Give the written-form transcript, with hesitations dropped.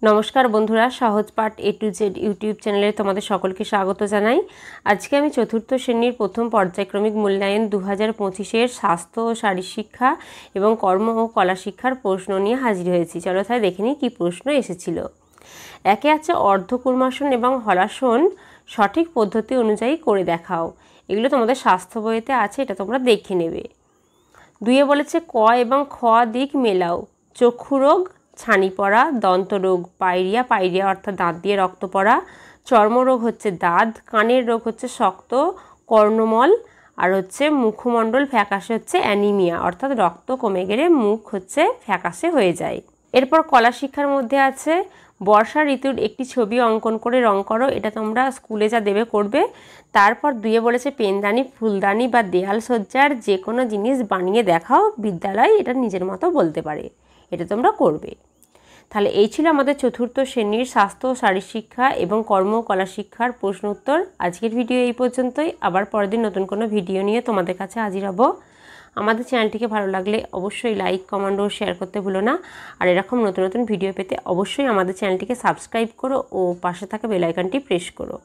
नमस्कार बंधुरा सहज पाठ ए टू जेड यूट्यूब चैनले तुम्हारे सकलके स्वागत जानाई। आज के चतुर्थ श्रेणीर प्रथम पर्यायक्रमिक मूल्यायन 2025 स्वास्थ्य और शारीर शिक्षा एवं कर्म और कला शिक्षार प्रश्न निये हाजिर हयेछि। चलो ताहले देखे निई कि प्रश्न एसेछिलो। एके आछे अर्धकूर्मासन एवं हलासन सठिक पद्धति अनुयायी करे देखाओ। एगुलो तोमादेर स्वास्थ्य बইতে আছে, এটা তোমরা দেখে নেবে। দুইয়ে বলেছে ক এবং খ দিক মেলাও। চক্ষু রোগ ছানি পড়া, দন্ত রোগ পাইরিয়া, পাইরিয়া অর্থাৎ দাঁত দিয়ে রক্ত পড়া, চর্মরোগ হচ্ছে দাঁত, কানের রোগ হচ্ছে শক্ত কর্ণমল, আর হচ্ছে মুখমণ্ডল ফ্যাকাশে হচ্ছে অ্যানিমিয়া অর্থাৎ রক্ত কমে গেলে মুখ হচ্ছে ফ্যাকাশে হয়ে যায়। এরপর কলা শিক্ষার মধ্যে আছে বর্ষা ঋতুর একটি ছবি অঙ্কন করে রং করো। এটা তোমরা স্কুলে যা দেবে করবে। তারপর দুইয়ে বলেছে পেনদানি, ফুলদানি বা দেয়াল সজ্জার যে কোনো জিনিস বানিয়ে দেখাও, বিদ্যালয় এটা নিজের মতো বলতে পারে, এটা তোমরা করবে। তাহলে এই ছিল আমাদের চতুর্থ শ্রেণীর স্বাস্থ্য ও শারীর শিক্ষা এবং কর্ম ও কলা শিক্ষার প্রশ্ন উত্তর। আজকের ভিডিও এই পর্যন্তই। আবার পরের দিন নতুন কোনো ভিডিও নিয়ে তোমাদের কাছে হাজির হব। আমাদের চ্যানেলটিকে ভালো লাগলে অবশ্যই লাইক, কমেন্ট ও শেয়ার করতে ভুলো না। আর এরকম নতুন নতুন ভিডিও পেতে অবশ্যই আমাদের চ্যানেলটিকে সাবস্ক্রাইব করো ও পাশে থাকা বেল আইকনটি প্রেস করো।